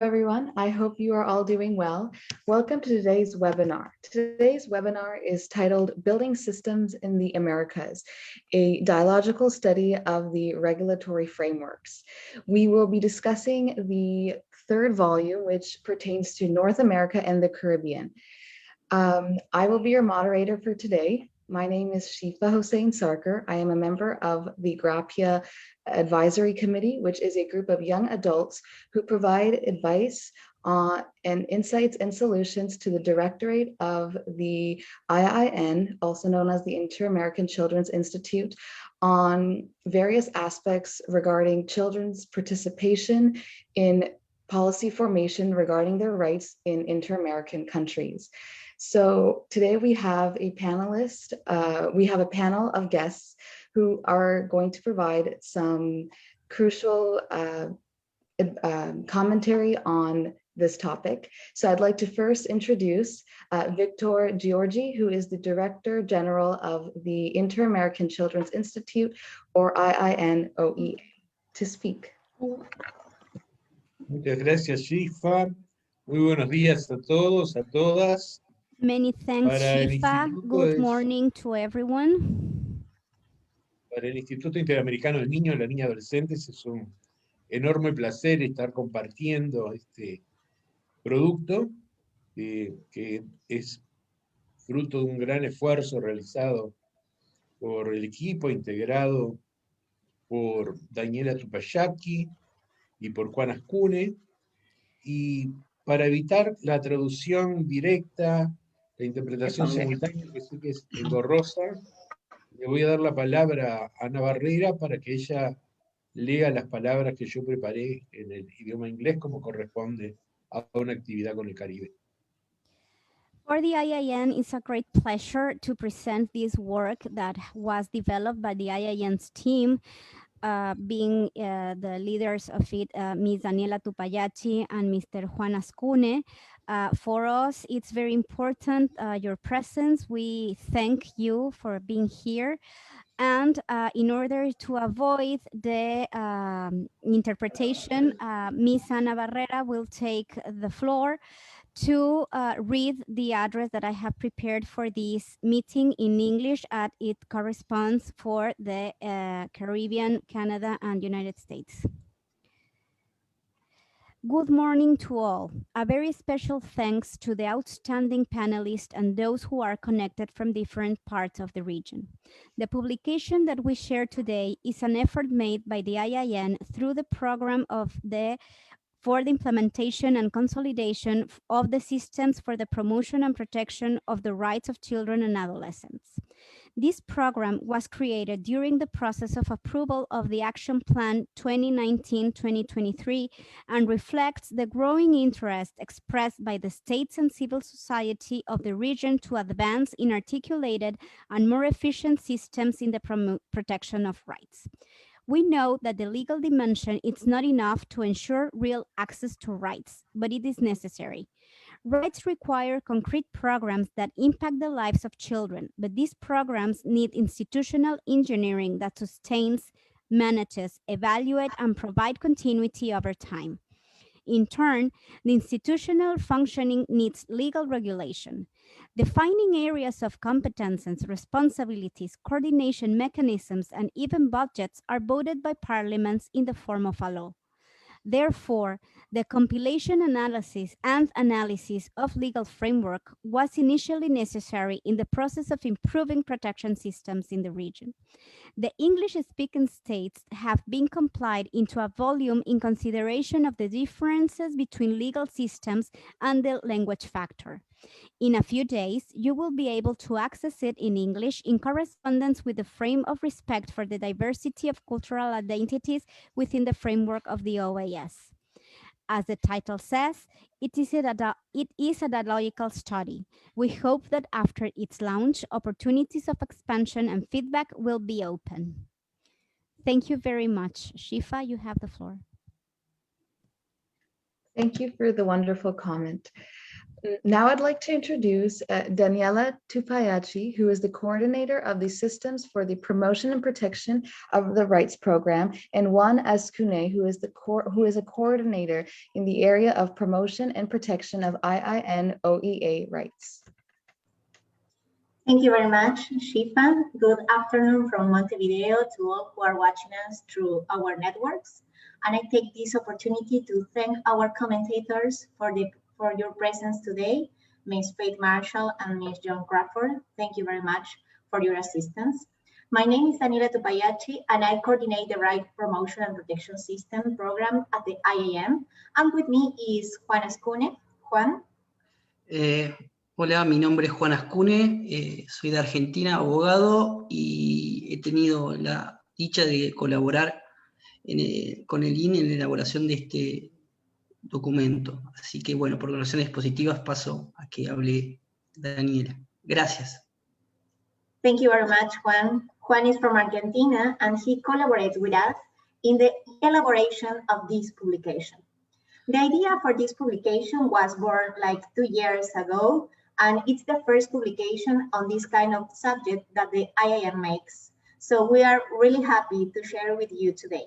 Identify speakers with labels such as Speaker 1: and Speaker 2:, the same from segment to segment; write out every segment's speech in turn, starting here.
Speaker 1: Everyone. I hope you are all doing well. Welcome to today's webinar. Today's webinar is titled Building Systems in the Americas, a dialogical study of the regulatory frameworks. We will be discussing the third volume, which pertains to North America and the Caribbean. I will be your moderator for today. My name is Shifa Hossein Sarkar. I am a member of the GRAPIA Advisory Committee, which is a group of young adults who provide advice and insights and solutions to the Directorate of the IIN, also known as the Inter-American Children's Institute, on various aspects regarding children's participation in policy formation regarding their rights in inter-American countries. So today we have a panelist, we have a panel of guests who are going to provide some crucial commentary on this topic. So I'd like to first introduce Victor Giorgi, who is the Director General of the Inter-American Children's Institute, or IINOEA, to speak.
Speaker 2: Muchas gracias, Shifa. Muy buenos días a todos, a todas.
Speaker 3: Many thanks, Shifa. Good morning to everyone.
Speaker 2: Para el Instituto Interamericano del Niño y la Niña Adolescentes es un enorme placer estar compartiendo este producto que es fruto de un gran esfuerzo realizado por el equipo integrado por Daniela Tupayaki y por Juan Ascune, y para evitar la traducción directa, la interpretación simultánea, que sé que es engorrosa, le voy a dar la palabra a Ana Barrera para que ella lea las palabras que yo preparé en el idioma inglés como corresponde a una actividad con el Caribe.
Speaker 3: For the IIN, it's a great pleasure to present this work that was developed by the IIN's team, being the leaders of it, Ms. Daniela Tupayachi and Mr. Juan Ascune. For us, it's very important, your presence. We thank you for being here. And in order to avoid the interpretation, Ms. Ana Barrera will take the floor to read the address that I have prepared for this meeting in English as it corresponds for the Caribbean, Canada, and United States. Good morning to all. A very special thanks to the outstanding panelists and those who are connected from different parts of the region. The publication that we share today is an effort made by the IIN through the program for the implementation and consolidation of the systems for the promotion and protection of the rights of children and adolescents. This program was created during the process of approval of the Action Plan 2019-2023 and reflects the growing interest expressed by the states and civil society of the region to advance in articulated and more efficient systems in the protection of rights. We know that the legal dimension is not enough to ensure real access to rights, but it is necessary. Rights require concrete programs that impact the lives of children, but these programs need institutional engineering that sustains, manages, evaluates, and provides continuity over time. In turn, the institutional functioning needs legal regulation. Defining areas of competences, responsibilities, coordination mechanisms, and even budgets are voted by parliaments in the form of a law. Therefore, the compilation analysis of legal framework was initially necessary in the process of improving protection systems in the region. The English-speaking states have been compiled into a volume in consideration of the differences between legal systems and the language factor. In a few days, you will be able to access it in English in correspondence with the frame of respect for the diversity of cultural identities within the framework of the OAS. As the title says, it is a dialogical study. We hope that after its launch, opportunities of expansion and feedback will be open. Thank you very much. Shifa, you have the floor.
Speaker 1: Thank you for the wonderful comment. Now I'd like to introduce Daniela Tupayachi, who is the coordinator of the Systems for the Promotion and Protection of the Rights Program, and Juan Ascune, who is a coordinator in the area of promotion and protection of IIN-OEA rights.
Speaker 4: Thank you very much, Shifa. Good afternoon from Montevideo to all who are watching us through our networks. And I take this opportunity to thank our commentators for your presence today, Ms. Faith Marshall and Ms. John Crawford. Thank you very much for your assistance. My name is Daniela Tupayachi, and I coordinate the Right Promotion and Protection System program at the IAM. And with me is Juan Ascune. Juan.
Speaker 5: Hola, mi nombre es Juan Ascune, soy de Argentina, abogado, y he tenido la dicha de colaborar con el INE en la elaboración de este documento. Así que, bueno, por razones positivas paso a que hable Daniela. Gracias.
Speaker 4: Thank you very much, Juan. Juan is from Argentina, and he collaborates with us in the elaboration of this publication. The idea for this publication was born like 2 years ago, and it's the first publication on this kind of subject that the IAM makes. So we are really happy to share with you today.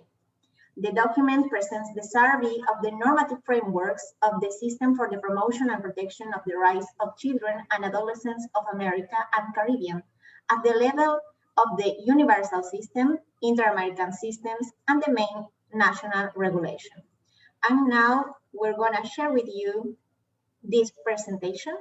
Speaker 4: The document presents the survey of the normative frameworks of the System for the Promotion and Protection of the Rights of Children and Adolescents of America and Caribbean at the level of the universal system, inter-American systems, and the main national regulation. And now we're going to share with you this presentation.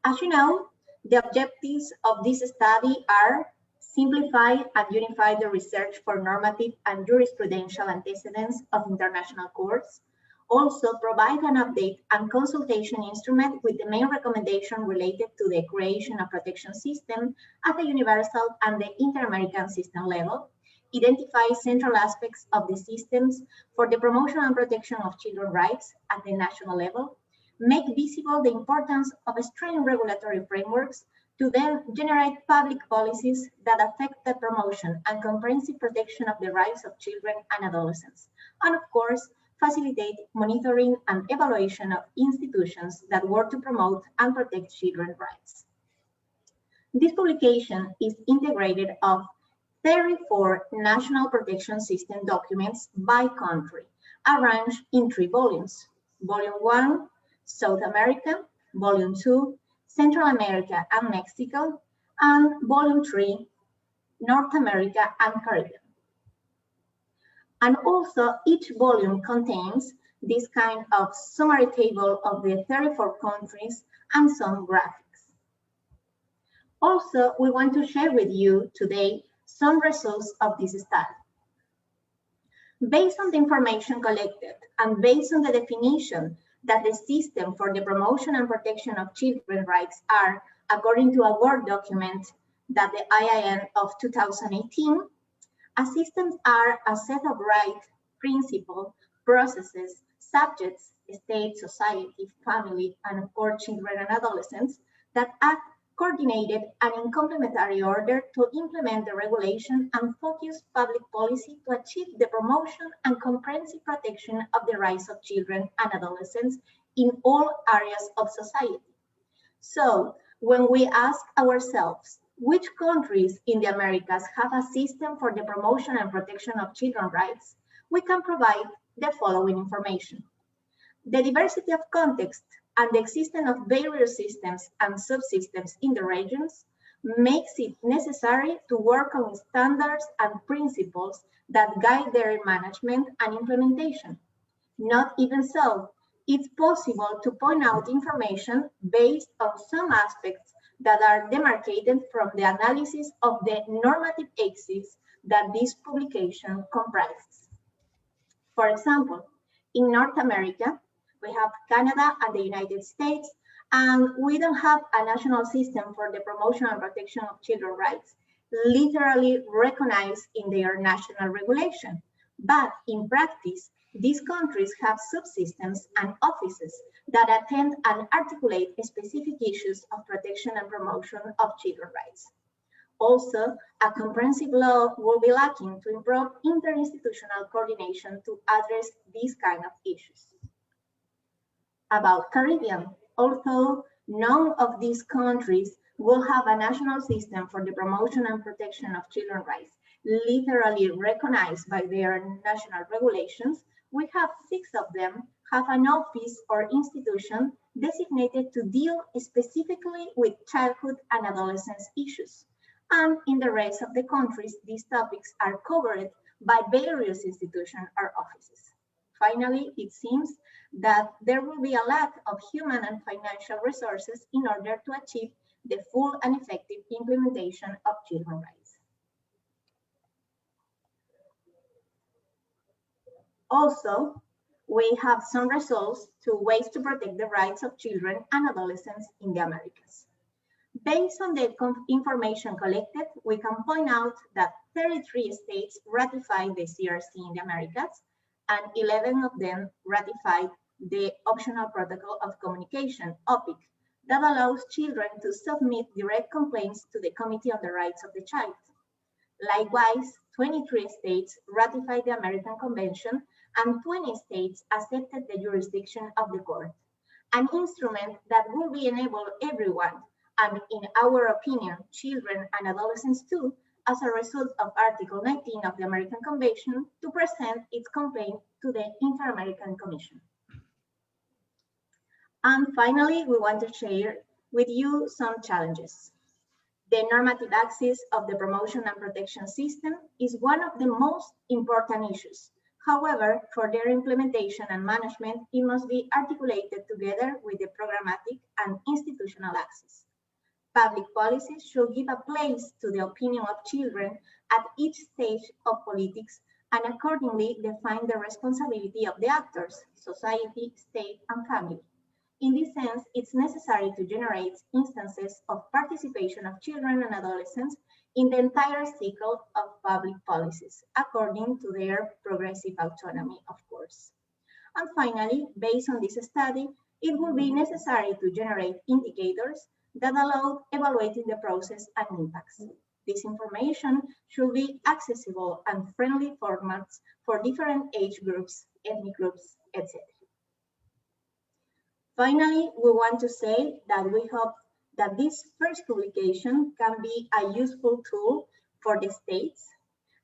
Speaker 4: As you know, the objectives of this study are simplify and unify the research for normative and jurisprudential antecedents of international courts, also provide an update and consultation instrument with the main recommendation related to the creation of protection system at the universal and the inter-American system level, identify central aspects of the systems for the promotion and protection of children's rights at the national level, make visible the importance of strong regulatory frameworks to then generate public policies that affect the promotion and comprehensive protection of the rights of children and adolescents, and of course, facilitate monitoring and evaluation of institutions that work to promote and protect children's rights. This publication is integrated of 34 national protection system documents by country, arranged in 3 volumes. Volume 1, South America, Volume 2, Central America and Mexico, and Volume 3, North America and Caribbean. And also each volume contains this kind of summary table of the 34 countries and some graphics. Also, we want to share with you today some results of this study. Based on the information collected and based on the definition that the system for the promotion and protection of children's rights are, according to a Word document that the IIN of 2018, systems are a set of rights, principles, processes, subjects, state, society, family, and of course children and adolescents that act coordinated and in complementary order to implement the regulation and focus public policy to achieve the promotion and comprehensive protection of the rights of children and adolescents in all areas of society. So when we ask ourselves, which countries in the Americas have a system for the promotion and protection of children's rights, we can provide the following information. The diversity of context and the existence of various systems and subsystems in the regions makes it necessary to work on standards and principles that guide their management and implementation. Not even so, it's possible to point out information based on some aspects that are demarcated from the analysis of the normative axis that this publication comprises. For example, in North America, we have Canada and the United States, and we don't have a national system for the promotion and protection of children's rights, literally recognized in their national regulation. But in practice, these countries have subsystems and offices that attend and articulate specific issues of protection and promotion of children's rights. Also, a comprehensive law will be lacking to improve interinstitutional coordination to address these kind of issues. about Caribbean. Although none of these countries will have a national system for the promotion and protection of children's rights, literally recognized by their national regulations, we have 6 of them have an office or institution designated to deal specifically with childhood and adolescence issues. And in the rest of the countries, these topics are covered by various institutions or offices. Finally, it seems that there will be a lack of human and financial resources in order to achieve the full and effective implementation of children's rights. Also, we have some results to ways to protect the rights of children and adolescents in the Americas. Based on the information collected, we can point out that 33 states ratified the CRC in the Americas, and 11 of them ratified the Optional Protocol of Communication, OPIC, that allows children to submit direct complaints to the Committee on the Rights of the Child. Likewise, 23 states ratified the American Convention, and 20 states accepted the jurisdiction of the court, an instrument that will be enable everyone, and in our opinion, children and adolescents too, as a result of Article 19 of the American Convention, to present its complaint to the Inter-American Commission. And finally, we want to share with you some challenges. The normative axis of the promotion and protection system is one of the most important issues. However, for their implementation and management, it must be articulated together with the programmatic and institutional axis. Public policies should give a place to the opinion of children at each stage of politics and accordingly define the responsibility of the actors, society, state, and family. In this sense, it's necessary to generate instances of participation of children and adolescents in the entire cycle of public policies, according to their progressive autonomy, of course. And finally, based on this study, it will be necessary to generate indicators that allow evaluating the process and impacts. This information should be accessible and friendly formats for different age groups, ethnic groups, etc. Finally, we want to say that we hope that this first publication can be a useful tool for the states,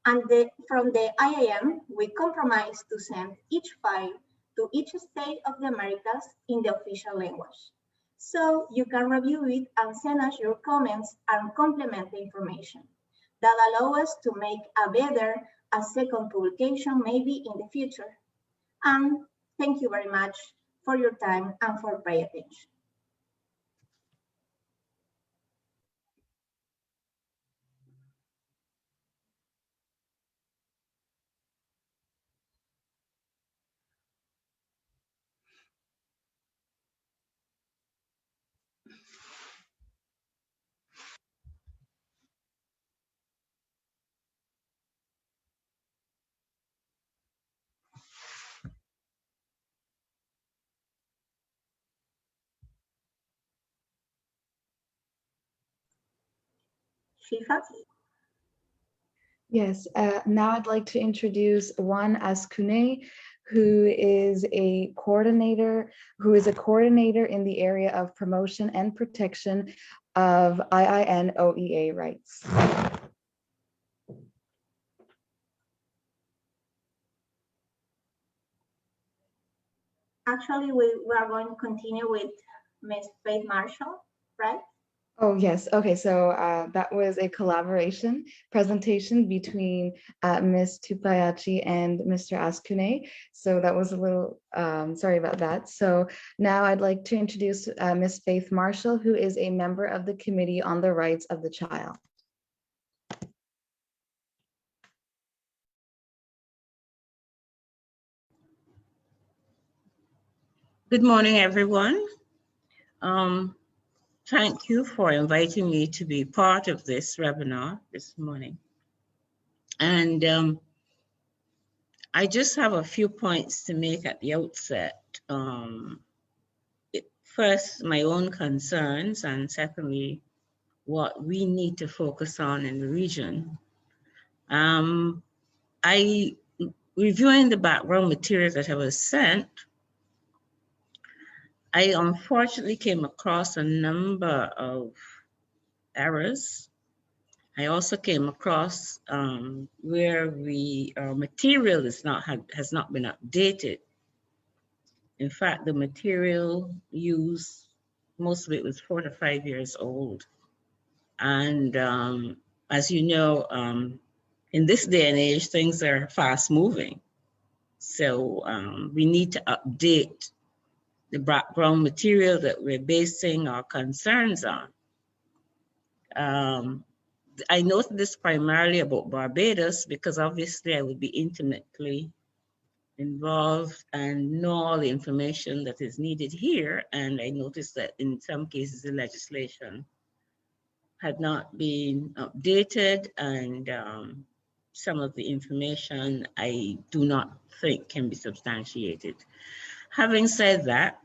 Speaker 4: and from the IAM, we compromise to send each file to each state of the Americas in the official language. So you can review it and send us your comments and complement the information. That allows us to make a second publication maybe in the future. And thank you very much for your time and for paying attention. Shifa?
Speaker 1: Yes, now I'd like to introduce Juan Ascune, who is a coordinator in the area of promotion and protection of IIN-OEA rights.
Speaker 4: Actually, we are going to continue with Ms. Faith Marshall, right?
Speaker 1: Oh, yes. Okay, so that was a collaboration presentation between Ms. Tupayachi and Mr. Ascune. So that was a little, sorry about that. So now I'd like to introduce Ms. Faith Marshall, who is a member of the Committee on the Rights of the Child.
Speaker 6: Good morning, everyone. Thank you for inviting me to be part of this webinar this morning. And I just have a few points to make at the outset. First, my own concerns, and secondly, what we need to focus on in the region. Reviewing the background materials that I was sent, I unfortunately came across a number of errors. I also came across where the material has not been updated. In fact, the material used, most of it was 4 to 5 years old. And as you know, in this day and age, things are fast moving. So we need to update the background material that we're basing our concerns on. I noted this primarily about Barbados because obviously I would be intimately involved and know all the information that is needed here. And I noticed that in some cases the legislation had not been updated, and some of the information I do not think can be substantiated. Having said that,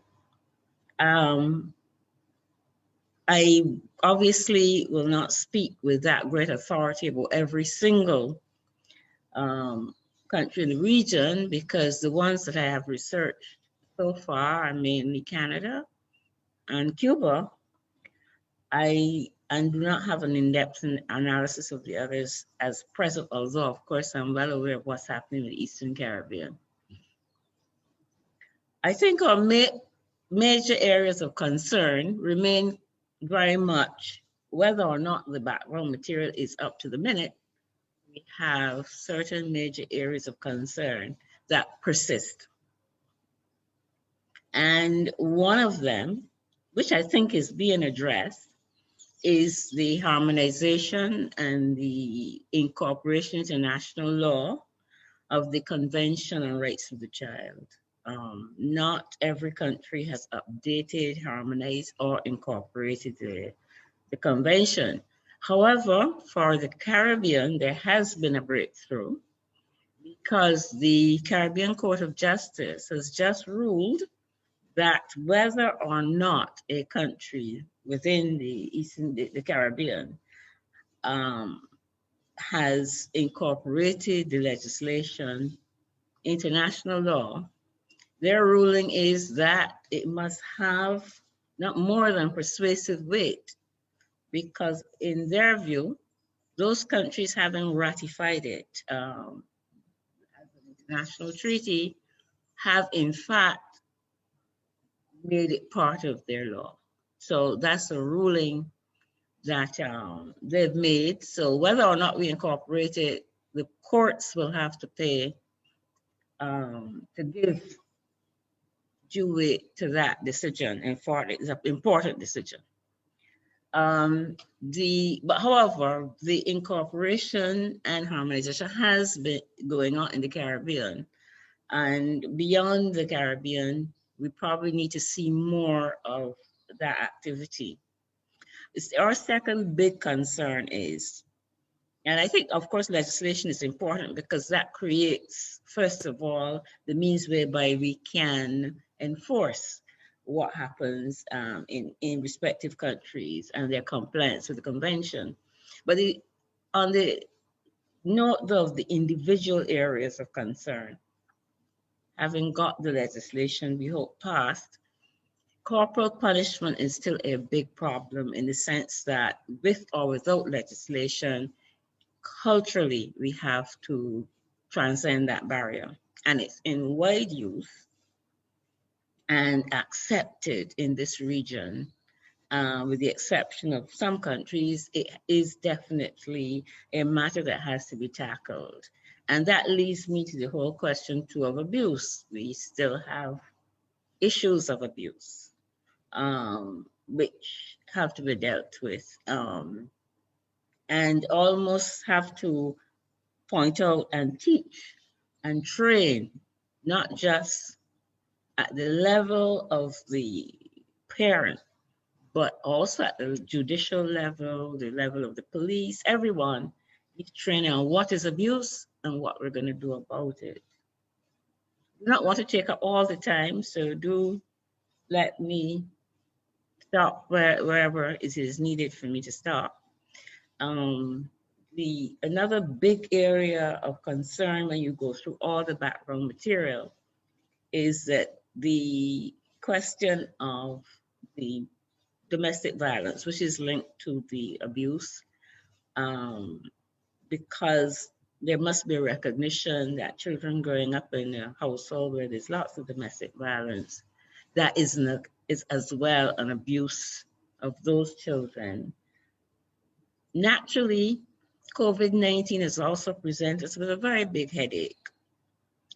Speaker 6: I obviously will not speak with that great authority about every single country in the region, because the ones that I have researched so far are mainly Canada and Cuba. I do not have an in-depth analysis of the others as present, although of course I'm well aware of what's happening in the Eastern Caribbean. I think our major areas of concern remain very much whether or not the background material is up to the minute. We have certain major areas of concern that persist. And one of them, which I think is being addressed, is the harmonization and the incorporation into national law of the Convention on Rights of the Child. Not every country has updated, harmonized, or incorporated the convention. However, for the Caribbean, there has been a breakthrough because the Caribbean Court of Justice has just ruled that whether or not a country within the Caribbean has incorporated the legislation into national law, their ruling is that it must have not more than persuasive weight, because in their view, those countries having ratified it as an international treaty have in fact made it part of their law. So that's a ruling that they've made. So whether or not we incorporate it, the courts will have to pay to give due weight to that decision, and for it is an important decision. But however, the incorporation and harmonization has been going on in the Caribbean, and beyond the Caribbean, we probably need to see more of that activity. Our second big concern is, and I think, of course, legislation is important because that creates, first of all, the means whereby we can enforce what happens in respective countries and their compliance with the convention. But on the note of the individual areas of concern, having got the legislation we hope passed, corporal punishment is still a big problem in the sense that with or without legislation, culturally, we have to transcend that barrier. And it's in wide use and accepted in this region, with the exception of some countries. It is definitely a matter that has to be tackled. And that leads me to the whole question too of abuse. We still have issues of abuse, which have to be dealt with, and almost have to point out and teach and train, not just at the level of the parent, but also at the judicial level, the level of the police. Everyone needs training on what is abuse and what we're going to do about it. I do not want to take up all the time, so do let me stop wherever it is needed for me to stop. Another big area of concern when you go through all the background material is that the question of the domestic violence, which is linked to the abuse, because there must be a recognition that children growing up in a household where there's lots of domestic violence, that is as well an abuse of those children. Naturally, COVID-19 has also presented us with a very big headache,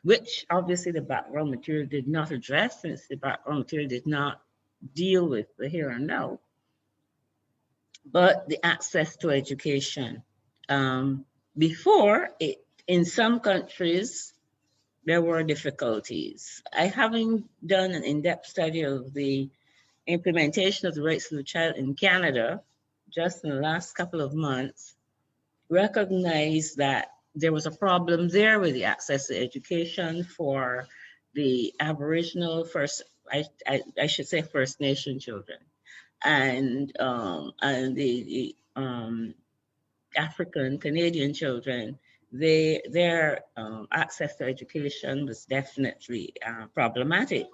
Speaker 6: which obviously the background material did not address, since the background material did not deal with the here and now, but the access to education. Before, in some countries, there were difficulties. I haven't done an in-depth study of the implementation of the rights of the child in Canada, just in the last couple of months, recognized that there was a problem there with the access to education for the Aboriginal I should say First Nation children, and the African Canadian children. Their access to education was definitely problematic.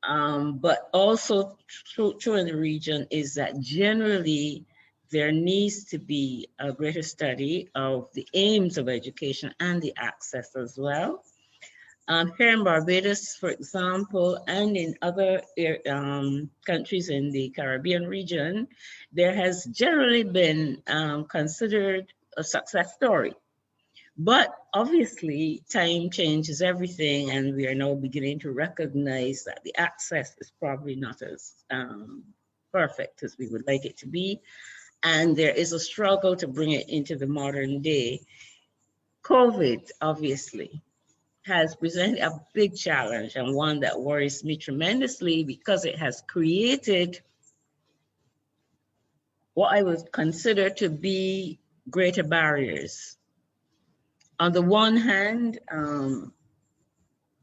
Speaker 6: But also true in the region is that generally there needs to be a greater study of the aims of education and the access as well. Here in Barbados, for example, and in other countries in the Caribbean region, there has generally been considered a success story. But obviously, time changes everything, and we are now beginning to recognize that the access is probably not as perfect as we would like it to be. And there is a struggle to bring it into the modern day. COVID, obviously, has presented a big challenge, and one that worries me tremendously, because it has created what I would consider to be greater barriers. On the one hand,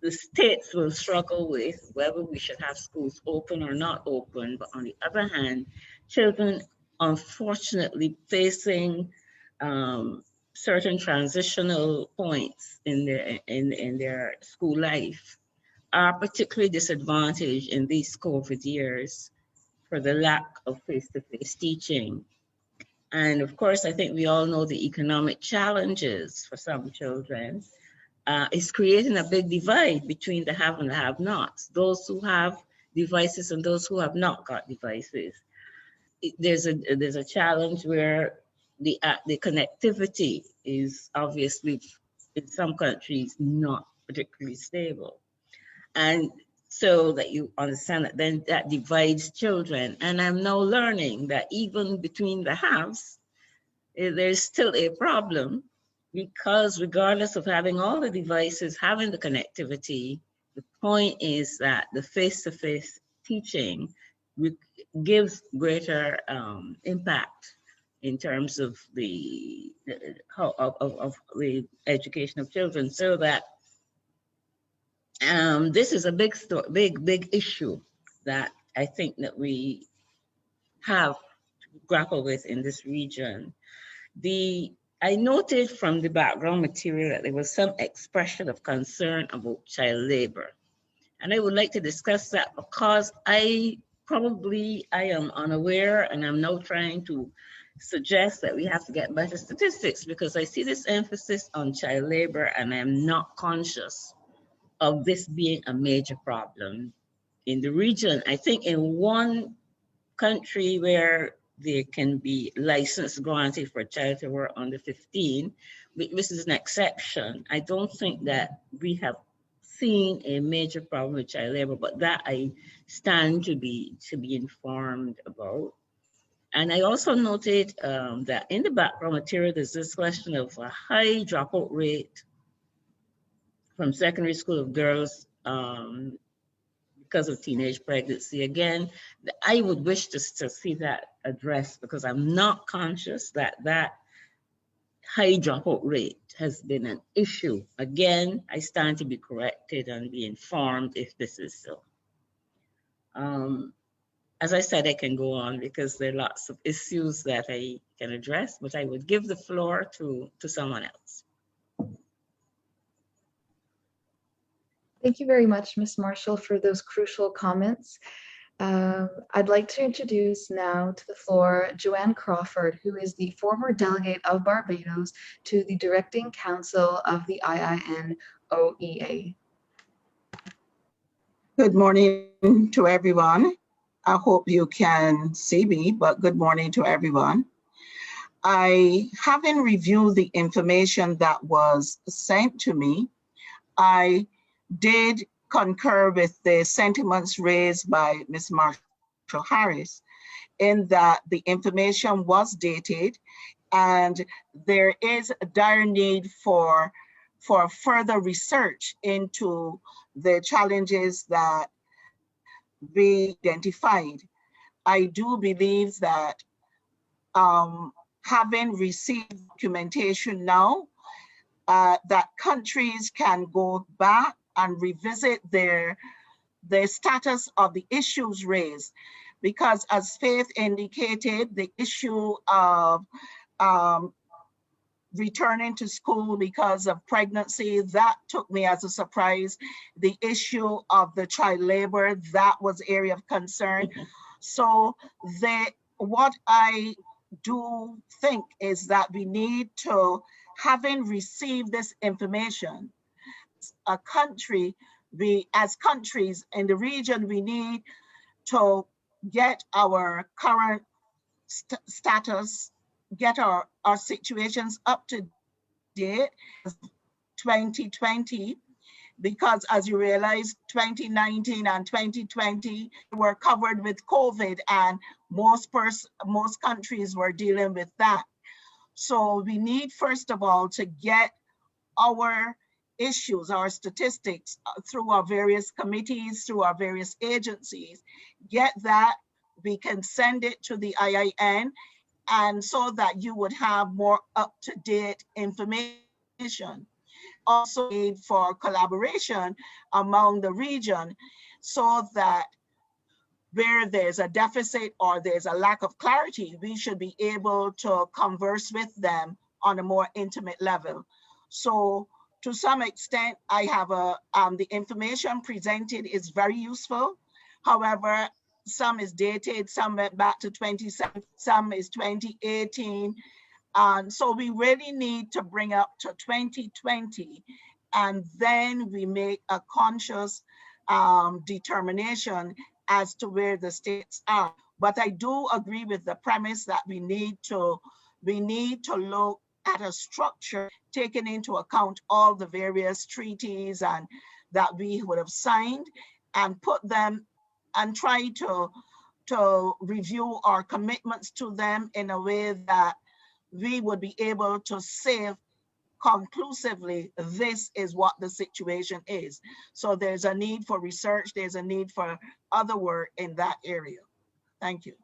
Speaker 6: the states will struggle with whether we should have schools open or not open. But on the other hand, children, unfortunately, facing certain transitional points in their school life, are particularly disadvantaged in these COVID years for the lack of face-to-face teaching. And of course, I think we all know the economic challenges for some children is creating a big divide between the have and the have-nots, those who have devices and those who have not got devices. There's a challenge where the connectivity is obviously in some countries not particularly stable. And so that you understand that then that divides children. And I'm now learning that even between the haves, there's still a problem, because regardless of having all the devices, having the connectivity, the point is that the face-to-face teaching gives greater impact in terms of the education of children, so that this is a big issue that I think that we have to grapple with in this region. I noted from the background material that there was some expression of concern about child labor. And I would like to discuss that, because I am unaware, and I'm now trying to suggest that we have to get better statistics, because I see this emphasis on child labor and I'm not conscious of this being a major problem in the region. I think in one country where there can be license granted for a child to work under 15, which is an exception, I don't think that we have seen a major problem with child labor, but that I stand to be informed about. And I also noted that in the background material, there's this question of a high dropout rate from secondary school of girls because of teenage pregnancy. Again, I would wish to see that addressed, because I'm not conscious that that high dropout rate has been an issue. Again, I stand to be corrected and be informed if this is so. As I said, I can go on because there are lots of issues that I can address, but I would give the floor to someone else.
Speaker 1: Thank you very much, Ms. Marshall, for those crucial comments. I'd like to introduce now to the floor Joanne Crawford, who is the former delegate of Barbados to the Directing Council of the IIN-OEA.
Speaker 7: Good morning to everyone. I hope you can see me, but good morning to everyone. Having reviewed the information that was sent to me, I did concur with the sentiments raised by Ms. Marshall Harris in that the information was dated and there is a dire need for further research into the challenges that we identified. I do believe that having received documentation now, that countries can go back and revisit their status of the issues raised. Because as Faith indicated, the issue of returning to school because of pregnancy, that took me as a surprise. The issue of the child labor, that was area of concern. So what I do think is that we need to, having received this information, a country, as countries in the region, we need to get our current status, get our situations up to date 2020, because as you realize, 2019 and 2020 were covered with COVID and most countries were dealing with that. So we need, first of all, to get our issues, our statistics through our various committees, through our various agencies, get that, we can send it to the IIN, and so that you would have more up-to-date information. Also need for collaboration among the region so that where there's a deficit or there's a lack of clarity, we should be able to converse with them on a more intimate level. So to some extent, I have the information presented is very useful. However, some is dated, some went back to 2017, some is 2018. And so we really need to bring up to 2020, and then we make a conscious determination as to where the states are. But I do agree with the premise that we need to look at a structure taking into account all the various treaties and that we would have signed, and put them and try to review our commitments to them in a way that we would be able to say conclusively, this is what the situation is. So there's a need for research, there's a need for other work in that area. Thank you.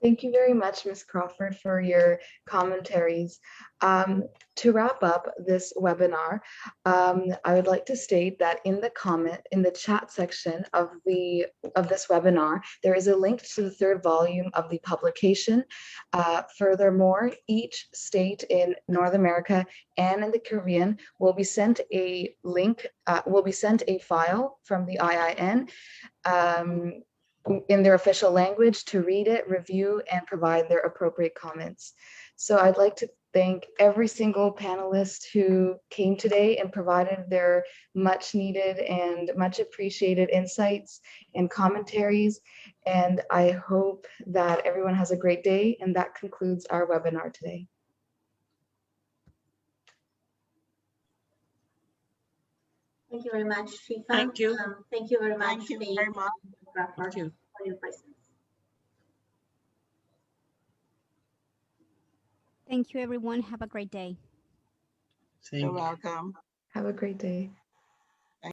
Speaker 1: Thank you very much, Ms. Crawford, for your commentaries. To wrap up this webinar, I would like to state that in the chat section of this webinar, there is a link to the 3rd volume of the publication. Furthermore, each state in North America and in the Caribbean will be sent a link, a file from the IIN in their official language to read it, review, and provide their appropriate comments. So I'd like to thank every single panelist who came today and provided their much needed and much appreciated insights and commentaries. And I hope that everyone has a great day, and that concludes our webinar today.
Speaker 4: Thank you very much, Shifa.
Speaker 6: Thank you.
Speaker 4: Thank you very much.
Speaker 7: Thank you very much.
Speaker 6: Thank you.
Speaker 4: For your presence.
Speaker 3: Thank you, everyone. Have a great day.
Speaker 7: You're welcome.
Speaker 1: Have a great day.